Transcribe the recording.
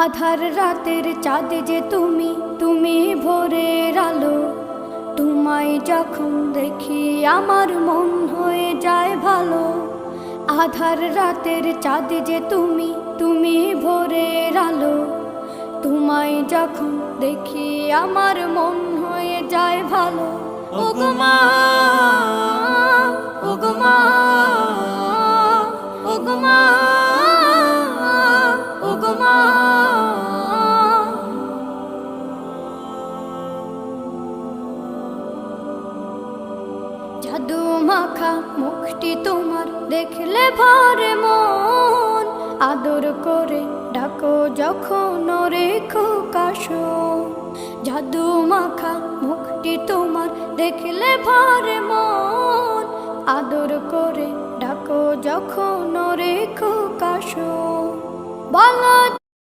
আধার রাতের চাঁদ যে তুমি, তুমি ভোরের আলো। তোমায় যখন দেখি আমার মন হয়ে যায় ভালো। আধার রাতের চাঁদ যে তুমি, তুমি ভোরের আলো। তোমায় যখন দেখি আমার মন হয়ে যায় ভালো। ওগো মা, ওগো মা, ওগো মা, ওগো মা। জাদু মাখা মুখটি তোমার দেখলে ভরে মন। আদর করে ডাকো যখন রেখো কাশো। জাদু মাখা মুখটি তোমার দেখলে ভরে মন। আদর করে ডাকো যখন রেখো কাশো। বলো